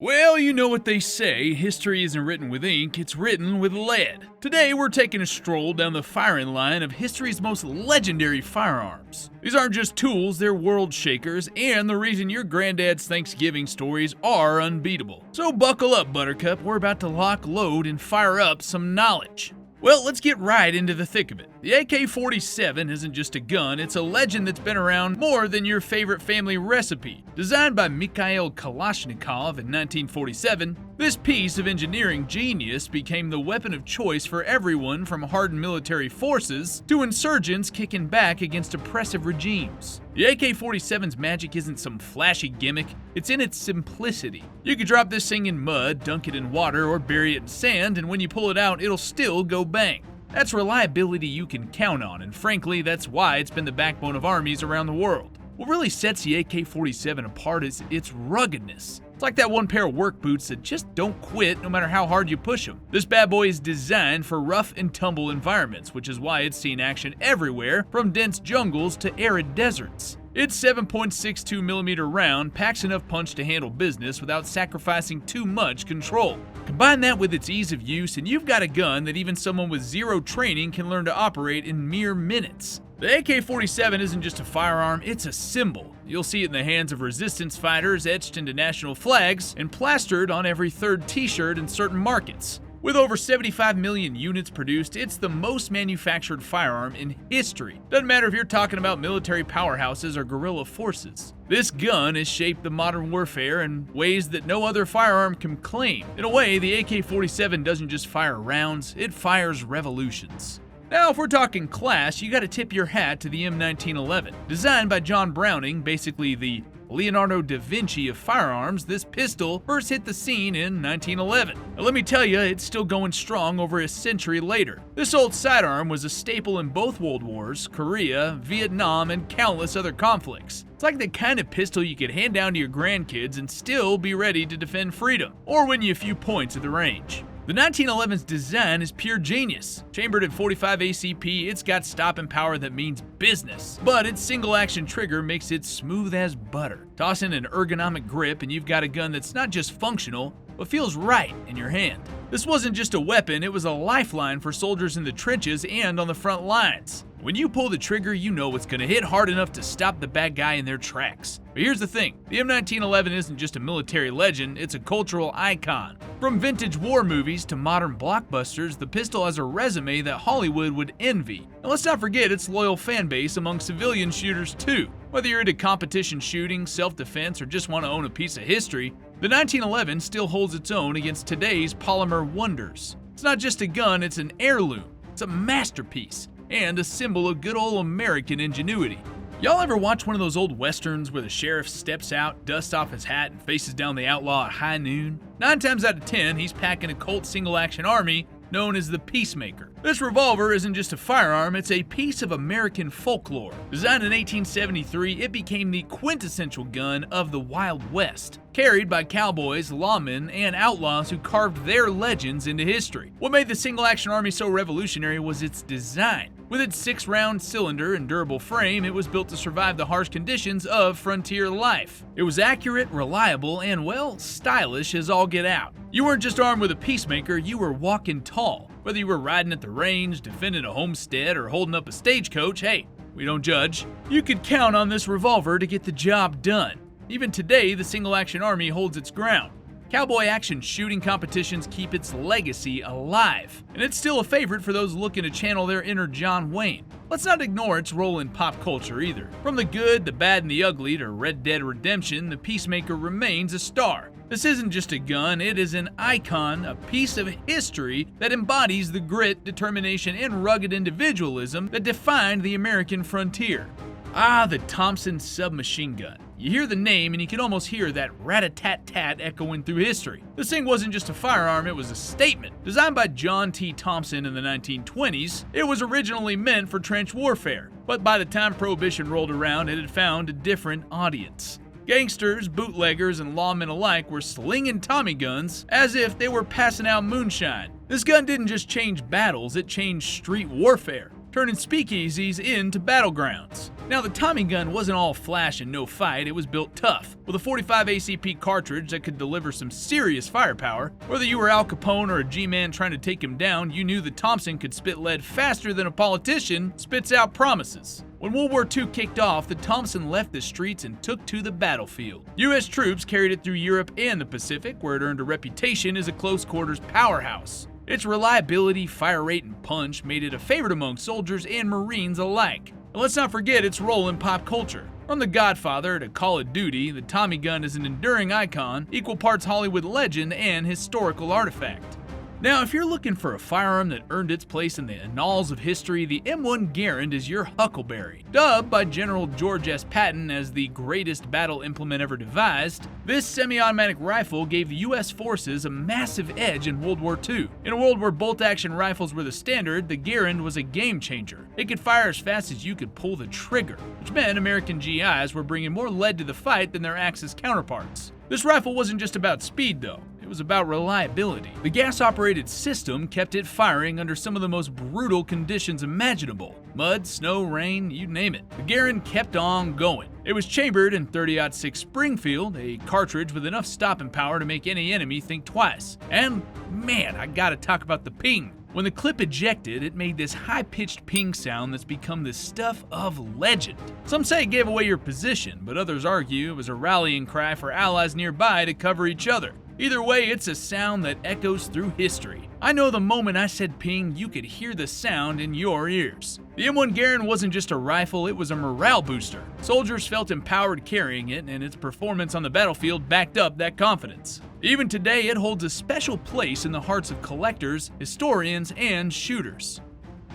Well, you know what they say, history isn't written with ink, it's written with lead. Today, we're taking a stroll down the firing line of history's most legendary firearms. These aren't just tools, they're world shakers, and the reason your granddad's Thanksgiving stories are unbeatable. So buckle up, Buttercup, we're about to lock, load, and fire up some knowledge. Well, let's get right into the thick of it. The AK-47 isn't just a gun, it's a legend that's been around more than your favorite family recipe. Designed by Mikhail Kalashnikov in 1947, this piece of engineering genius became the weapon of choice for everyone from hardened military forces to insurgents kicking back against oppressive regimes. The AK-47's magic isn't some flashy gimmick, it's in its simplicity. You could drop this thing in mud, dunk it in water, or bury it in sand, and when you pull it out, it'll still go bang. That's reliability you can count on, and frankly, that's why it's been the backbone of armies around the world. What really sets the AK-47 apart is its ruggedness. It's like that one pair of work boots that just don't quit no matter how hard you push them. This bad boy is designed for rough and tumble environments, which is why it's seen action everywhere, from dense jungles to arid deserts. Its 7.62mm round packs enough punch to handle business without sacrificing too much control. Combine that with its ease of use and you've got a gun that even someone with zero training can learn to operate in mere minutes. The AK-47 isn't just a firearm, it's a symbol. You'll see it in the hands of resistance fighters, etched into national flags, and plastered on every third t-shirt in certain markets. With over 75 million units produced, it's the most manufactured firearm in history. Doesn't matter if you're talking about military powerhouses or guerrilla forces. This gun has shaped the modern warfare in ways that no other firearm can claim. In a way, the AK-47 doesn't just fire rounds, it fires revolutions. Now, if we're talking class, you gotta tip your hat to the M1911. Designed by John Browning, basically the Leonardo da Vinci of firearms, this pistol first hit the scene in 1911. Now, let me tell you, it's still going strong over a century later. This old sidearm was a staple in both World Wars, Korea, Vietnam, and countless other conflicts. It's like the kind of pistol you could hand down to your grandkids and still be ready to defend freedom, or win you a few points at the range. The 1911's design is pure genius. Chambered at 45 ACP, it's got stopping power that means business. But its single-action trigger makes it smooth as butter. Toss in an ergonomic grip and you've got a gun that's not just functional, but feels right in your hand. This wasn't just a weapon, it was a lifeline for soldiers in the trenches and on the front lines. When you pull the trigger, you know it's gonna hit hard enough to stop the bad guy in their tracks. But here's the thing, the M1911 isn't just a military legend, it's a cultural icon. From vintage war movies to modern blockbusters, the pistol has a resume that Hollywood would envy. And let's not forget its loyal fan base among civilian shooters too. Whether you're into competition shooting, self-defense, or just want to own a piece of history, the 1911 still holds its own against today's polymer wonders. It's not just a gun, it's an heirloom. It's a masterpiece and a symbol of good old American ingenuity. Y'all ever watch one of those old westerns where the sheriff steps out, dusts off his hat, and faces down the outlaw at high noon? 9 times out of 10, he's packing a Colt single-action army known as the Peacemaker. This revolver isn't just a firearm, it's a piece of American folklore. Designed in 1873, it became the quintessential gun of the Wild West, carried by cowboys, lawmen, and outlaws who carved their legends into history. What made the single-action army so revolutionary was its design. With its 6-round cylinder and durable frame, it was built to survive the harsh conditions of frontier life. It was accurate, reliable, and, well, stylish as all get out. You weren't just armed with a Peacemaker, you were walking tall. Whether you were riding at the range, defending a homestead, or holding up a stagecoach, hey, we don't judge. You could count on this revolver to get the job done. Even today, the single-action army holds its ground. Cowboy action shooting competitions keep its legacy alive, and it's still a favorite for those looking to channel their inner John Wayne. Let's not ignore its role in pop culture either. From the good, the bad, and the ugly to Red Dead Redemption, the Peacemaker remains a star. This isn't just a gun, it is an icon, a piece of history that embodies the grit, determination, and rugged individualism that defined the American frontier. Ah, the Thompson submachine gun. You hear the name and you can almost hear that rat-a-tat-tat echoing through history. This thing wasn't just a firearm, it was a statement. Designed by John T. Thompson in the 1920s, it was originally meant for trench warfare. But by the time Prohibition rolled around, it had found a different audience. Gangsters, bootleggers, and lawmen alike were slinging Tommy guns as if they were passing out moonshine. This gun didn't just change battles, it changed street warfare. turning speakeasies into battlegrounds. Now, the Tommy gun wasn't all flash and no fight, it was built tough, with a 45 ACP cartridge that could deliver some serious firepower. Whether you were Al Capone or a G-man trying to take him down, you knew the Thompson could spit lead faster than a politician spits out promises. When World War II kicked off, the Thompson left the streets and took to the battlefield. U.S. troops carried it through Europe and the Pacific, where it earned a reputation as a close-quarters powerhouse. Its reliability, fire rate, and punch made it a favorite among soldiers and Marines alike. And let's not forget its role in pop culture. From The Godfather to Call of Duty, the Tommy gun is an enduring icon, equal parts Hollywood legend and historical artifact. Now, if you're looking for a firearm that earned its place in the annals of history, the M1 Garand is your huckleberry. Dubbed by General George S. Patton as the greatest battle implement ever devised, this semi-automatic rifle gave the U.S. forces a massive edge in World War II. In a world where bolt-action rifles were the standard, the Garand was a game-changer. It could fire as fast as you could pull the trigger, which meant American GIs were bringing more lead to the fight than their Axis counterparts. This rifle wasn't just about speed, though. It was about reliability. The gas-operated system kept it firing under some of the most brutal conditions imaginable. Mud, snow, rain, you name it. The Garand kept on going. It was chambered in .30-06 Springfield, a cartridge with enough stopping power to make any enemy think twice. And man, I gotta talk about the ping. When the clip ejected, it made this high-pitched ping sound that's become the stuff of legend. Some say it gave away your position, but others argue it was a rallying cry for allies nearby to cover each other. Either way, it's a sound that echoes through history. I know the moment I said ping, you could hear the sound in your ears. The M1 Garand wasn't just a rifle, it was a morale booster. Soldiers felt empowered carrying it, and its performance on the battlefield backed up that confidence. Even today, it holds a special place in the hearts of collectors, historians, and shooters.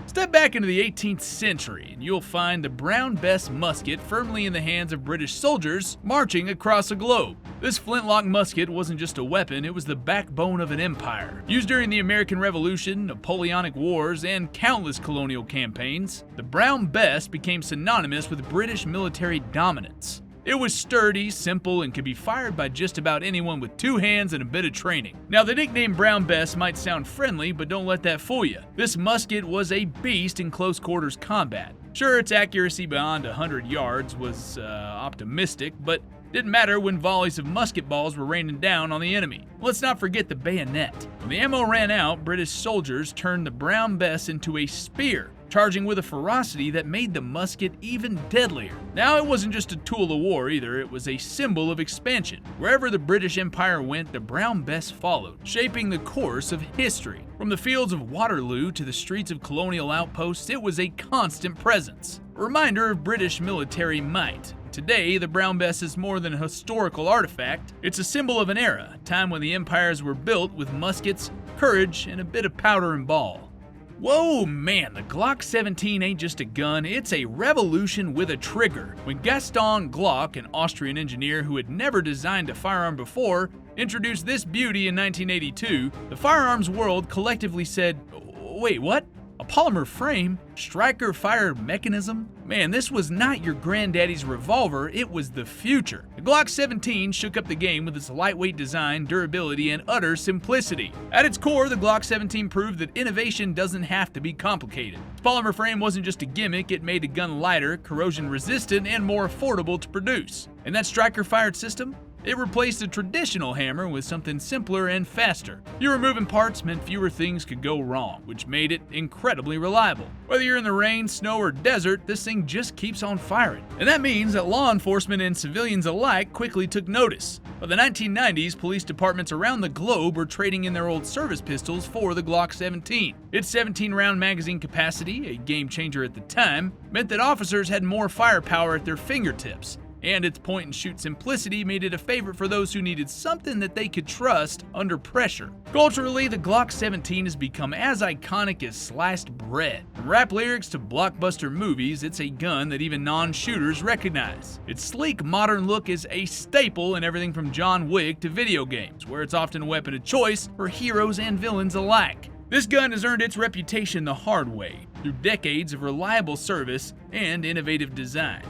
Step back into the 18th century and you'll find the brown Bess musket firmly in the hands of British soldiers marching across the globe. This flintlock musket wasn't just a weapon, it was the backbone of an empire. Used during the American Revolution, Napoleonic Wars, and countless colonial campaigns, the brown Bess became synonymous with British military dominance. It was sturdy, simple, and could be fired by just about anyone with two hands and a bit of training. Now, the nickname Brown Bess might sound friendly, but don't let that fool you. This musket was a beast in close quarters combat. Sure, its accuracy beyond 100 yards was optimistic, but didn't matter when volleys of musket balls were raining down on the enemy. Let's not forget the bayonet. When the ammo ran out, British soldiers turned the Brown Bess into a spear, charging with a ferocity that made the musket even deadlier. Now, it wasn't just a tool of war either, it was a symbol of expansion. Wherever the British Empire went, the Brown Bess followed, shaping the course of history. From the fields of Waterloo to the streets of colonial outposts, it was a constant presence. A reminder of British military might. Today, the Brown Bess is more than a historical artifact. It's a symbol of an era, a time when the empires were built with muskets, courage, and a bit of powder and ball. Whoa, man, the Glock 17 ain't just a gun, it's a revolution with a trigger. When Gaston Glock, an Austrian engineer who had never designed a firearm before, introduced this beauty in 1982, the firearms world collectively said, wait, what? A polymer frame? Striker-fired mechanism? Man, this was not your granddaddy's revolver, it was the future. The Glock 17 shook up the game with its lightweight design, durability, and utter simplicity. At its core, the Glock 17 proved that innovation doesn't have to be complicated. Its polymer frame wasn't just a gimmick, it made a gun lighter, corrosion-resistant, and more affordable to produce. And that striker-fired system? It replaced a traditional hammer with something simpler and faster. Fewer moving parts meant fewer things could go wrong, which made it incredibly reliable. Whether you're in the rain, snow, or desert, this thing just keeps on firing. And that means that law enforcement and civilians alike quickly took notice. By the 1990s, police departments around the globe were trading in their old service pistols for the Glock 17. Its 17-round magazine capacity, a game changer at the time, meant that officers had more firepower at their fingertips. And its point-and-shoot simplicity made it a favorite for those who needed something that they could trust under pressure. Culturally, the Glock 17 has become as iconic as sliced bread. From rap lyrics to blockbuster movies, it's a gun that even non-shooters recognize. Its sleek, modern look is a staple in everything from John Wick to video games, where it's often a weapon of choice for heroes and villains alike. This gun has earned its reputation the hard way, through decades of reliable service and innovative design.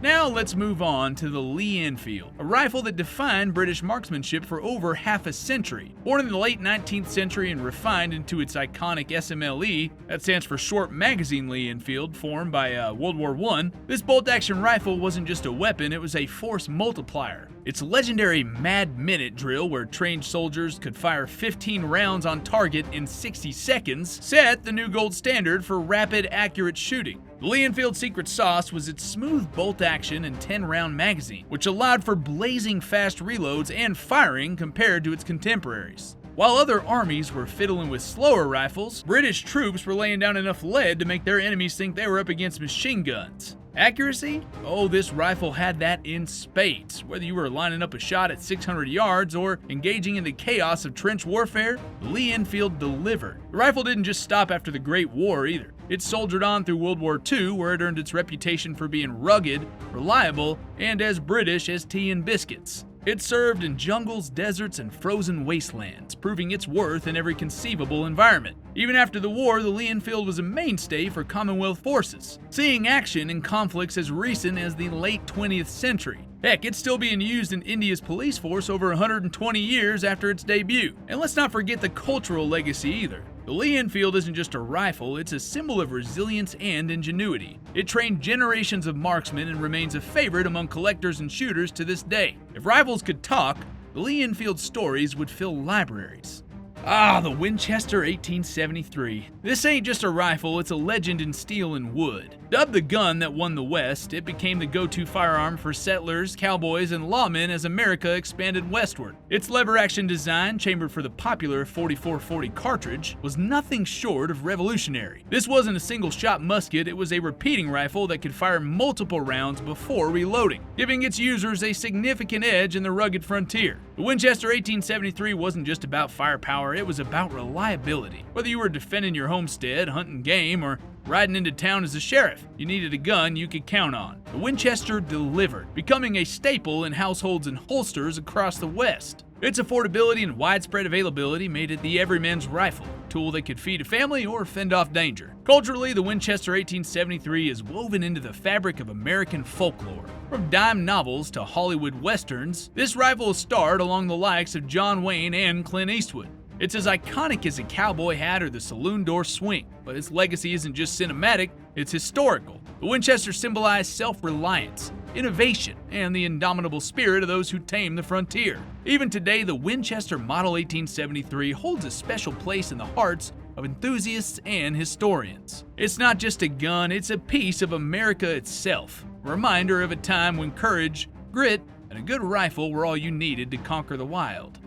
Now let's move on to the Lee Enfield, a rifle that defined British marksmanship for over half a century. Born in the late 19th century and refined into its iconic SMLE, that stands for Short Magazine Lee Enfield, formed by World War I, this bolt-action rifle wasn't just a weapon, it was a force multiplier. Its legendary Mad Minute drill, where trained soldiers could fire 15 rounds on target in 60 seconds, set the new gold standard for rapid, accurate shooting. The Lee Enfield's secret sauce was its smooth bolt action and 10-round magazine, which allowed for blazing fast reloads and firing compared to its contemporaries. While other armies were fiddling with slower rifles, British troops were laying down enough lead to make their enemies think they were up against machine guns. Accuracy? Oh, this rifle had that in spades. Whether you were lining up a shot at 600 yards or engaging in the chaos of trench warfare, the Lee Enfield delivered. The rifle didn't just stop after the Great War either. It soldiered on through World War II, where it earned its reputation for being rugged, reliable, and as British as tea and biscuits. It served in jungles, deserts, and frozen wastelands, proving its worth in every conceivable environment. Even after the war, the Lee Enfield was a mainstay for Commonwealth forces, seeing action in conflicts as recent as the late 20th century. Heck, it's still being used in India's police force over 120 years after its debut. And let's not forget the cultural legacy either. The Lee Enfield isn't just a rifle, it's a symbol of resilience and ingenuity. It trained generations of marksmen and remains a favorite among collectors and shooters to this day. If rifles could talk, the Lee Enfield stories would fill libraries. The Winchester 1873. This ain't just a rifle, it's a legend in steel and wood. Dubbed the gun that won the West, it became the go-to firearm for settlers, cowboys, and lawmen as America expanded westward. Its lever-action design, chambered for the popular 4440 cartridge, was nothing short of revolutionary. This wasn't a single-shot musket, it was a repeating rifle that could fire multiple rounds before reloading, giving its users a significant edge in the rugged frontier. The Winchester 1873 wasn't just about firepower, it was about reliability. Whether you were defending your homestead, hunting game, or riding into town as a sheriff, you needed a gun you could count on. The Winchester delivered, becoming a staple in households and holsters across the West. Its affordability and widespread availability made it the everyman's rifle, a tool that could feed a family or fend off danger. Culturally, the Winchester 1873 is woven into the fabric of American folklore. From dime novels to Hollywood westerns, this rifle has starred along the likes of John Wayne and Clint Eastwood. It's as iconic as a cowboy hat or the saloon door swing, but its legacy isn't just cinematic, it's historical. The Winchester symbolized self-reliance, innovation, and the indomitable spirit of those who tame the frontier. Even today, the Winchester Model 1873 holds a special place in the hearts of enthusiasts and historians. It's not just a gun, it's a piece of America itself, a reminder of a time when courage, grit, and a good rifle were all you needed to conquer the wild.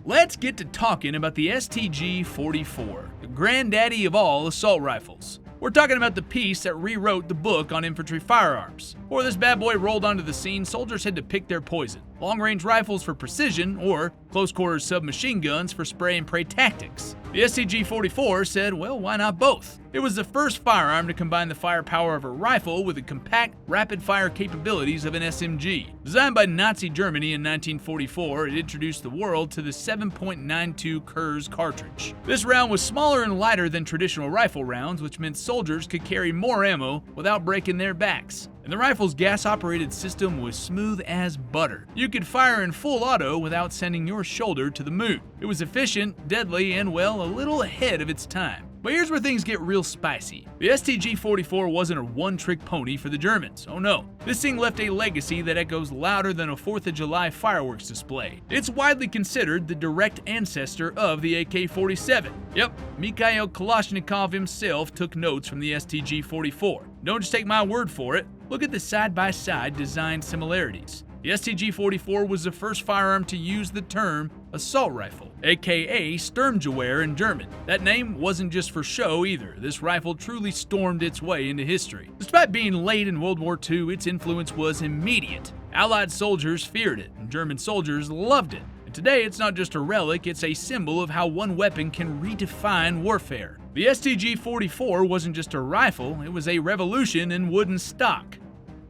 Let's get to talking about the STG-44, the granddaddy of all assault rifles. We're talking about the piece that rewrote the book on infantry firearms. Before this bad boy rolled onto the scene, soldiers had to pick their poison. Long-range rifles for precision, or close-quarters submachine guns for spray-and-pray tactics. The STG-44 said, well, why not both? It was the first firearm to combine the firepower of a rifle with the compact, rapid-fire capabilities of an SMG. Designed by Nazi Germany in 1944, it introduced the world to the 7.92 Kurz cartridge. This round was smaller and lighter than traditional rifle rounds, which meant soldiers could carry more ammo without breaking their backs. And the rifle's gas-operated system was smooth as butter. You could fire in full auto without sending your shoulder to the moon. It was efficient, deadly, and, well, a little ahead of its time. But here's where things get real spicy. The STG-44 wasn't a one-trick pony for the Germans, oh no. This thing left a legacy that echoes louder than a 4th of July fireworks display. It's widely considered the direct ancestor of the AK-47. Yep, Mikhail Kalashnikov himself took notes from the STG-44. Don't just take my word for it, look at the side-by-side design similarities. The STG-44 was the first firearm to use the term assault rifle, aka Sturmgewehr in German. That name wasn't just for show either. This rifle truly stormed its way into history. Despite being late in World War II, its influence was immediate. Allied soldiers feared it, and German soldiers loved it. And today, it's not just a relic, it's a symbol of how one weapon can redefine warfare. The STG-44 wasn't just a rifle, it was a revolution in wooden stock.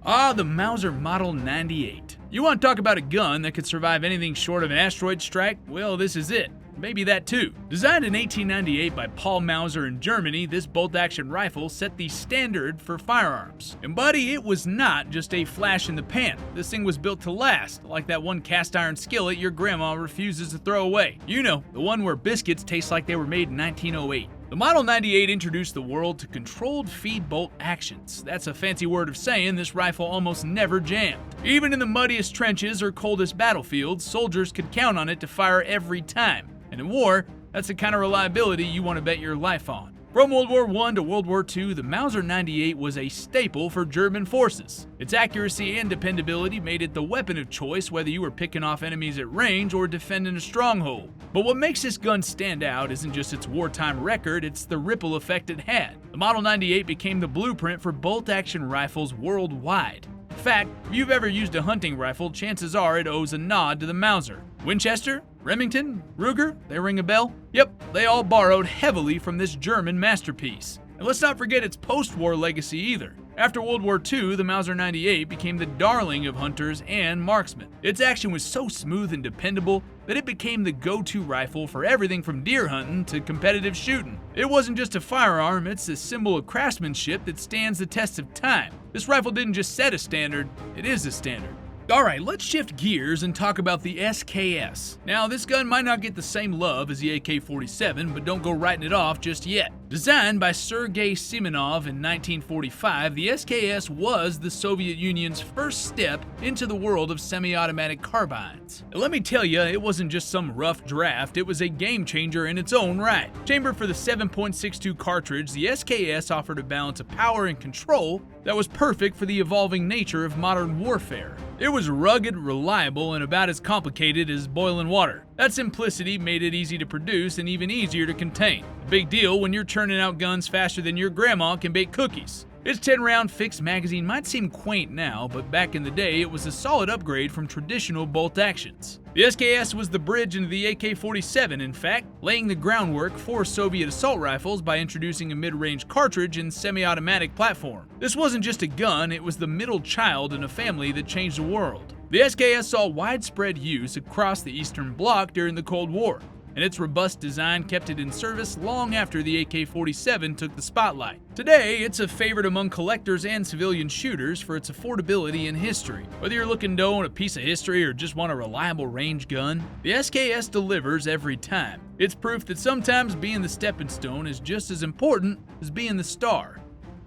The Mauser Model 98. You want to talk about a gun that could survive anything short of an asteroid strike? Well, this is it. maybe that too. Designed in 1898 by Paul Mauser in Germany, this bolt-action rifle set the standard for firearms. And buddy, it was not just a flash in the pan. This thing was built to last, like that one cast iron skillet your grandma refuses to throw away. You know, the one where biscuits taste like they were made in 1908. The Model 98 introduced the world to controlled feed bolt actions. That's a fancy word of saying this rifle almost never jammed. Even in the muddiest trenches or coldest battlefields, soldiers could count on it to fire every time. And in war, that's the kind of reliability you want to bet your life on. From World War I to World War II, the Mauser 98 was a staple for German forces. Its accuracy and dependability made it the weapon of choice whether you were picking off enemies at range or defending a stronghold. But what makes this gun stand out isn't just its wartime record, it's the ripple effect it had. The Model 98 became the blueprint for bolt-action rifles worldwide. In fact, if you've ever used a hunting rifle, chances are it owes a nod to the Mauser. Winchester, Remington, Ruger, they ring a bell? Yep, they all borrowed heavily from this German masterpiece. And let's not forget its post-war legacy either. After World War II, the Mauser 98 became the darling of hunters and marksmen. Its action was so smooth and dependable that it became the go-to rifle for everything from deer hunting to competitive shooting. It wasn't just a firearm, it's a symbol of craftsmanship that stands the test of time. This rifle didn't just set a standard, it is a standard. Alright, let's shift gears and talk about the SKS. Now, this gun might not get the same love as the AK-47, but don't go writing it off just yet. Designed by Sergei Simonov in 1945, the SKS was the Soviet Union's first step into the world of semi-automatic carbines. And let me tell you, it wasn't just some rough draft, it was a game changer in its own right. Chambered for the 7.62 cartridge, the SKS offered a balance of power and control that was perfect for the evolving nature of modern warfare. It was rugged, reliable, and about as complicated as boiling water. That simplicity made it easy to produce and even easier to contain. A big deal when you're churning out guns faster than your grandma can bake cookies. Its 10-round fixed magazine might seem quaint now, but back in the day it was a solid upgrade from traditional bolt actions. The SKS was the bridge into the AK-47, in fact, laying the groundwork for Soviet assault rifles by introducing a mid-range cartridge and semi-automatic platform. This wasn't just a gun, it was the middle child in a family that changed the world. The SKS saw widespread use across the Eastern Bloc during the Cold War, and its robust design kept it in service long after the AK-47 took the spotlight. Today, it's a favorite among collectors and civilian shooters for its affordability and history. Whether you're looking to own a piece of history or just want a reliable range gun, the SKS delivers every time. It's proof that sometimes being the stepping stone is just as important as being the star.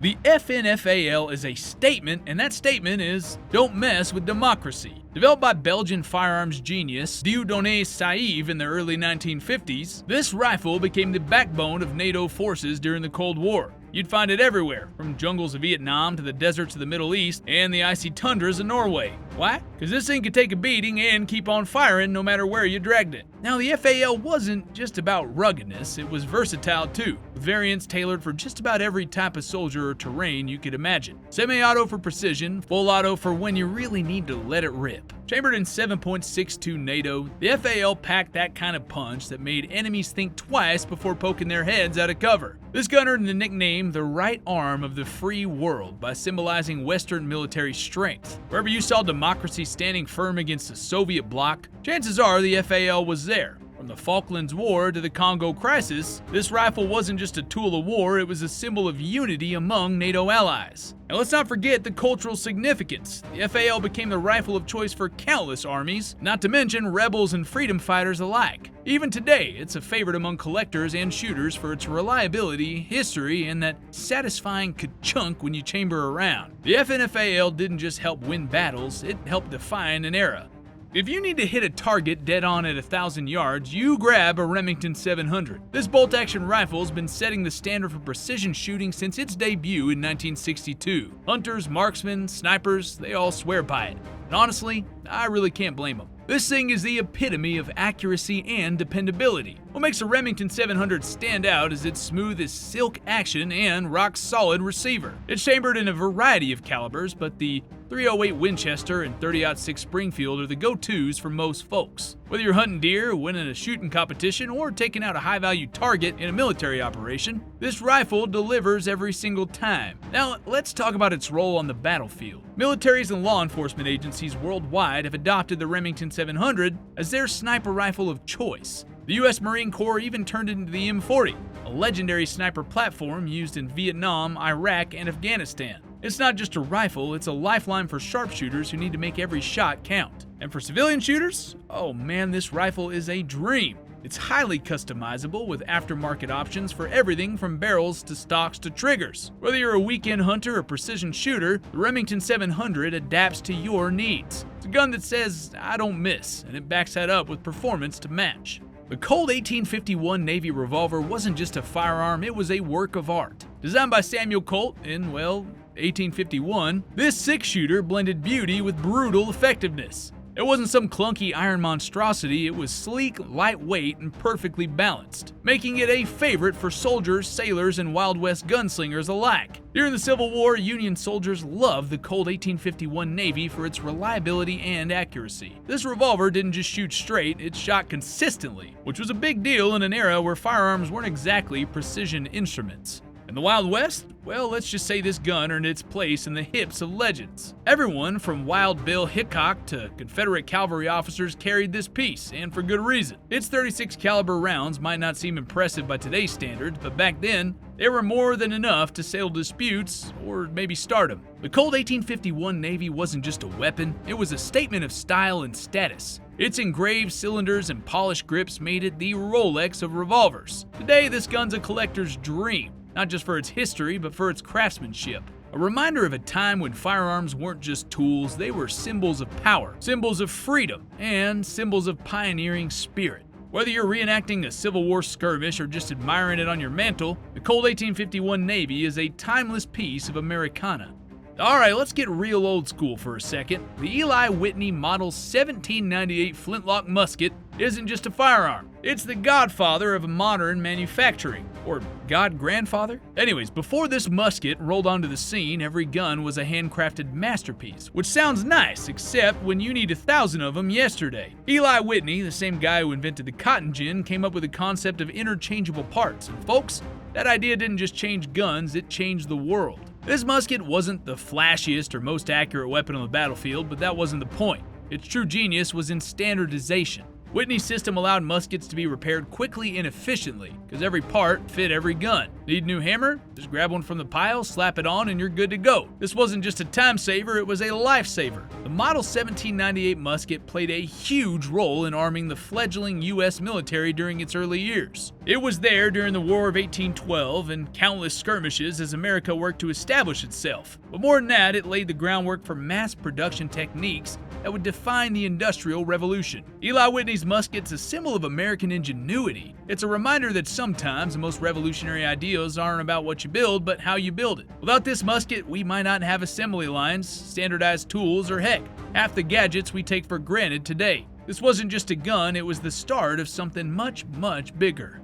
The FNFAL is a statement, and that statement is, don't mess with democracy. Developed by Belgian firearms genius Dieudonné Saïve in the early 1950s, this rifle became the backbone of NATO forces during the Cold War. You'd find it everywhere, from jungles of Vietnam to the deserts of the Middle East and the icy tundras of Norway. Why? Because this thing could take a beating and keep on firing no matter where you dragged it. Now, the FAL wasn't just about ruggedness, it was versatile too, with variants tailored for just about every type of soldier or terrain you could imagine. Semi-auto for precision, full auto for when you really need to let it rip. Chambered in 7.62 NATO, the FAL packed that kind of punch that made enemies think twice before poking their heads out of cover. This gun earned the nickname the right arm of the free world by symbolizing Western military strength. Wherever you saw democracy standing firm against the Soviet bloc, chances are the FAL was there. From the Falklands War to the Congo crisis, this rifle wasn't just a tool of war, it was a symbol of unity among NATO allies. And let's not forget the cultural significance. The FAL became the rifle of choice for countless armies, not to mention rebels and freedom fighters alike. Even today, it's a favorite among collectors and shooters for its reliability, history, and that satisfying ka-chunk when you chamber around. The FNFAL didn't just help win battles, it helped define an era. If you need to hit a target dead on at 1,000 yards, you grab a Remington 700. This bolt-action rifle's been setting the standard for precision shooting since its debut in 1962. Hunters, marksmen, snipers, they all swear by it. And honestly, I really can't blame them. This thing is the epitome of accuracy and dependability. What makes a Remington 700 stand out is its smooth as silk action and rock-solid receiver. It's chambered in a variety of calibers, but the .308 Winchester and .30-06 Springfield are the go-tos for most folks. Whether you're hunting deer, winning a shooting competition, or taking out a high-value target in a military operation, this rifle delivers every single time. Now, let's talk about its role on the battlefield. Militaries and law enforcement agencies worldwide have adopted the Remington 700 as their sniper rifle of choice. The US Marine Corps even turned it into the M40, a legendary sniper platform used in Vietnam, Iraq, and Afghanistan. It's not just a rifle, it's a lifeline for sharpshooters who need to make every shot count. And for civilian shooters, oh man, this rifle is a dream. It's highly customizable with aftermarket options for everything from barrels to stocks to triggers. Whether you're a weekend hunter or precision shooter, the Remington 700 adapts to your needs. It's a gun that says, I don't miss, and it backs that up with performance to match. The Colt 1851 Navy revolver wasn't just a firearm, it was a work of art. Designed by Samuel Colt in, 1851, this six-shooter blended beauty with brutal effectiveness. It wasn't some clunky iron monstrosity, it was sleek, lightweight, and perfectly balanced, making it a favorite for soldiers, sailors, and Wild West gunslingers alike. During the Civil War, Union soldiers loved the Colt 1851 Navy for its reliability and accuracy. This revolver didn't just shoot straight, it shot consistently, which was a big deal in an era where firearms weren't exactly precision instruments. In the Wild West? Well, let's just say this gun earned its place in the hips of legends. Everyone from Wild Bill Hickok to Confederate cavalry officers carried this piece, and for good reason. Its 36 caliber rounds might not seem impressive by today's standards, but back then, they were more than enough to settle disputes, or maybe start them. The Colt 1851 Navy wasn't just a weapon, it was a statement of style and status. Its engraved cylinders and polished grips made it the Rolex of revolvers. Today, this gun's a collector's dream. Not just for its history, but for its craftsmanship. A reminder of a time when firearms weren't just tools, they were symbols of power, symbols of freedom, and symbols of pioneering spirit. Whether you're reenacting a Civil War skirmish or just admiring it on your mantle, the Colt 1851 Navy is a timeless piece of Americana. Alright, let's get real old school for a second. The Eli Whitney Model 1798 flintlock musket isn't just a firearm. It's the godfather of modern manufacturing. Or god-grandfather? Anyways, before this musket rolled onto the scene, every gun was a handcrafted masterpiece, which sounds nice, except when you need 1,000 of them yesterday. Eli Whitney, the same guy who invented the cotton gin, came up with the concept of interchangeable parts. And folks, that idea didn't just change guns, it changed the world. This musket wasn't the flashiest or most accurate weapon on the battlefield, but that wasn't the point. Its true genius was in standardization. Whitney's system allowed muskets to be repaired quickly and efficiently, because every part fit every gun. Need a new hammer? Just grab one from the pile, slap it on, and you're good to go. This wasn't just a time saver, it was a lifesaver. The Model 1798 musket played a huge role in arming the fledgling US military during its early years. It was there during the War of 1812 and countless skirmishes as America worked to establish itself. But more than that, it laid the groundwork for mass production techniques that would define the Industrial Revolution. Eli Whitney's musket's a symbol of American ingenuity. It's a reminder that sometimes the most revolutionary ideas aren't about what you build, but how you build it. Without this musket, we might not have assembly lines, standardized tools, or heck, half the gadgets we take for granted today. This wasn't just a gun, it was the start of something much, much bigger.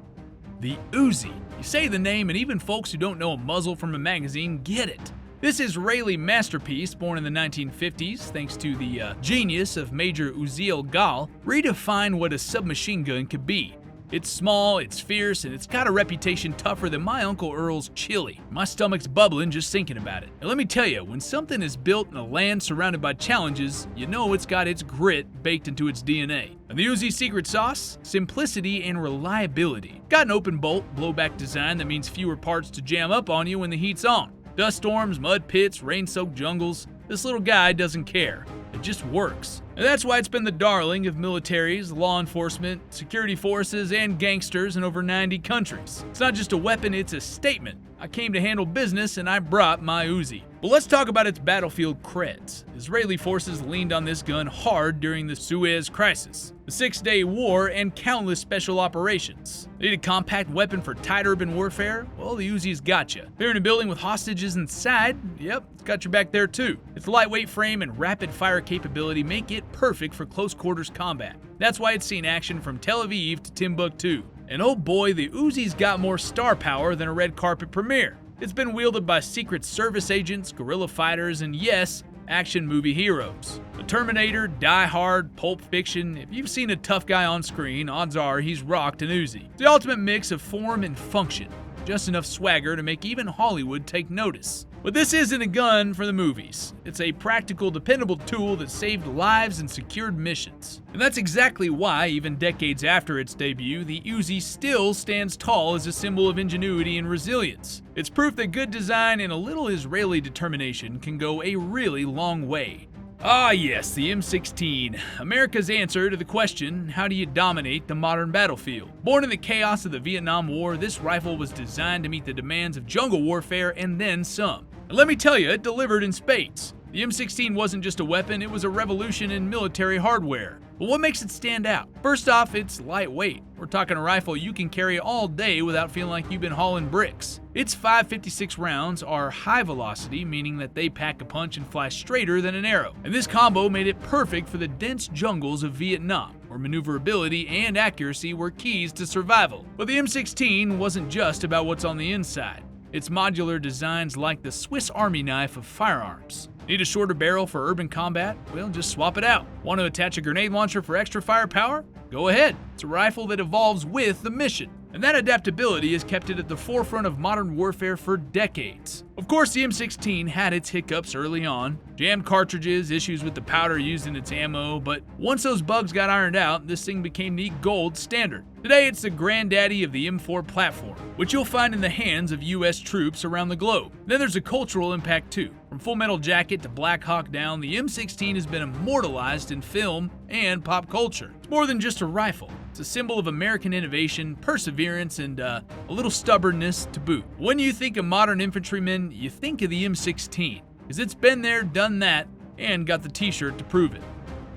The Uzi. You say the name and even folks who don't know a muzzle from a magazine get it. This Israeli masterpiece, born in the 1950s thanks to the genius of Major Uziel Gal, redefined what a submachine gun could be. It's small, it's fierce, and it's got a reputation tougher than my Uncle Earl's chili. My stomach's bubbling just thinking about it. And let me tell you, when something is built in a land surrounded by challenges, you know it's got its grit baked into its DNA. And the Uzi's secret sauce? Simplicity and reliability. Got an open bolt, blowback design that means fewer parts to jam up on you when the heat's on. Dust storms, mud pits, rain-soaked jungles, this little guy doesn't care. It just works. And that's why it's been the darling of militaries, law enforcement, security forces, and gangsters in over 90 countries. It's not just a weapon, it's a statement. I came to handle business and I brought my Uzi. But let's talk about its battlefield creds. Israeli forces leaned on this gun hard during the Suez Crisis, the Six-Day War, and countless special operations. Need a compact weapon for tight urban warfare? Well, the Uzi's got you. If you're in a building with hostages inside, yep, it's got your back there too. Its lightweight frame and rapid fire capability make it perfect for close quarters combat. That's why it's seen action from Tel Aviv to Timbuktu. And oh boy, the Uzi's got more star power than a red carpet premiere. It's been wielded by Secret Service agents, guerrilla fighters, and yes, action movie heroes. The Terminator, Die Hard, Pulp Fiction, if you've seen a tough guy on screen, odds are he's rocked an Uzi. It's the ultimate mix of form and function. just enough swagger to make even Hollywood take notice. But this isn't a gun for the movies. It's a practical, dependable tool that saved lives and secured missions. And that's exactly why, even decades after its debut, the Uzi still stands tall as a symbol of ingenuity and resilience. It's proof that good design and a little Israeli determination can go a really long way. Ah yes, the M16, America's answer to the question, how do you dominate the modern battlefield? Born in the chaos of the Vietnam War, this rifle was designed to meet the demands of jungle warfare and then some. And let me tell you, it delivered in spades. The M16 wasn't just a weapon, it was a revolution in military hardware. But what makes it stand out? First off, it's lightweight. We're talking a rifle you can carry all day without feeling like you've been hauling bricks. Its 5.56 rounds are high velocity, meaning that they pack a punch and fly straighter than an arrow. And this combo made it perfect for the dense jungles of Vietnam, where maneuverability and accuracy were keys to survival. But the M16 wasn't just about what's on the inside. Its modular design's like the Swiss Army knife of firearms. Need a shorter barrel for urban combat? Well, just swap it out. Want to attach a grenade launcher for extra firepower? Go ahead. It's a rifle that evolves with the mission. And that adaptability has kept it at the forefront of modern warfare for decades. Of course, the M16 had its hiccups early on. Jammed cartridges, issues with the powder used in its ammo, but once those bugs got ironed out, this thing became the gold standard. Today, it's the granddaddy of the M4 platform, which you'll find in the hands of US troops around the globe. Then there's a cultural impact too. From Full Metal Jacket to Black Hawk Down, the M16 has been immortalized in film and pop culture. It's more than just a rifle. It's a symbol of American innovation, perseverance, and a little stubbornness to boot. When you think of modern infantrymen, you think of the M16, because it's been there, done that, and got the t-shirt to prove it.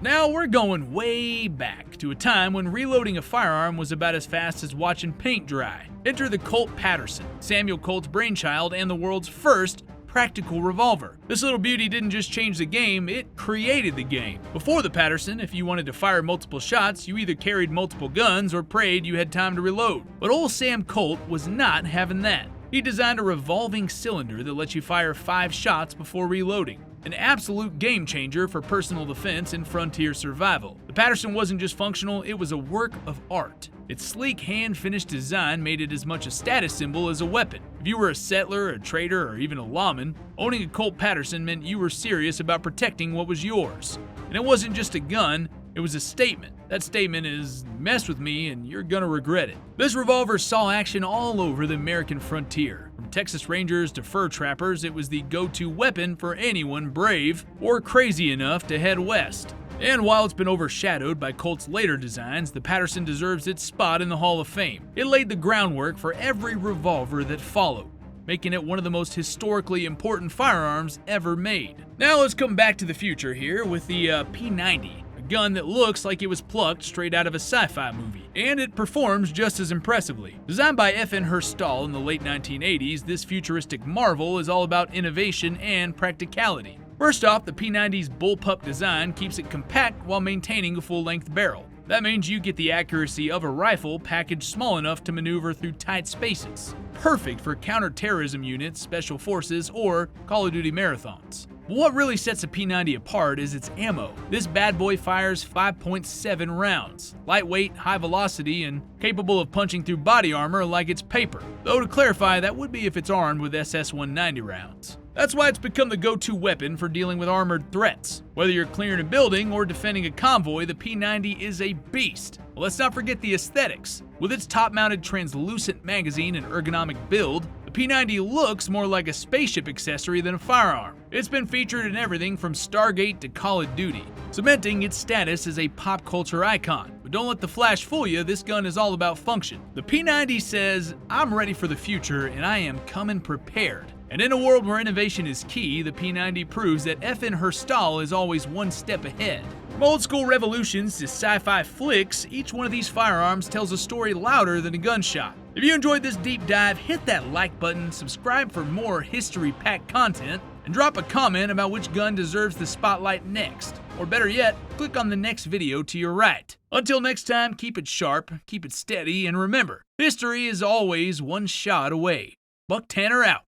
Now we're going way back to a time when reloading a firearm was about as fast as watching paint dry. Enter the Colt Paterson, Samuel Colt's brainchild and the world's first practical revolver. This little beauty didn't just change the game, it created the game. Before the Paterson, if you wanted to fire multiple shots, you either carried multiple guns or prayed you had time to reload. But old Sam Colt was not having that. He designed a revolving cylinder that lets you fire 5 shots before reloading. An absolute game changer for personal defense and frontier survival. The Paterson wasn't just functional, it was a work of art. Its sleek hand-finished design made it as much a status symbol as a weapon. If you were a settler, a trader, or even a lawman, owning a Colt Paterson meant you were serious about protecting what was yours. And it wasn't just a gun, it was a statement. That statement is, mess with me and you're gonna regret it. This revolver saw action all over the American frontier. From Texas Rangers to fur trappers, it was the go-to weapon for anyone brave or crazy enough to head west. And while it's been overshadowed by Colt's later designs, the Paterson deserves its spot in the Hall of Fame. It laid the groundwork for every revolver that followed, making it one of the most historically important firearms ever made. Now let's come back to the future here with the P90. Gun that looks like it was plucked straight out of a sci-fi movie, and it performs just as impressively. Designed by F.N. Herstall in the late 1980s, this futuristic marvel is all about innovation and practicality. First off, the P90's bullpup design keeps it compact while maintaining a full-length barrel. That means you get the accuracy of a rifle packaged small enough to maneuver through tight spaces. Perfect for counter-terrorism units, special forces, or Call of Duty marathons. But what really sets a P90 apart is its ammo. This bad boy fires 5.7 rounds, lightweight, high velocity, and capable of punching through body armor like it's paper. Though to clarify, that would be if it's armed with SS-190 rounds. That's why it's become the go-to weapon for dealing with armored threats. Whether you're clearing a building or defending a convoy, the P90 is a beast. But let's not forget the aesthetics. With its top-mounted translucent magazine and ergonomic build, the P90 looks more like a spaceship accessory than a firearm. It's been featured in everything from Stargate to Call of Duty, cementing its status as a pop culture icon. But don't let the flash fool you, this gun is all about function. The P90 says, I'm ready for the future and I am coming prepared. And in a world where innovation is key, the P90 proves that F.N. Herstall is always one step ahead. From old school revolutions to sci-fi flicks, each one of these firearms tells a story louder than a gunshot. If you enjoyed this deep dive, hit that like button, subscribe for more history-packed content, and drop a comment about which gun deserves the spotlight next. Or better yet, click on the next video to your right. Until next time, keep it sharp, keep it steady, and remember, history is always one shot away. Buck Tanner out.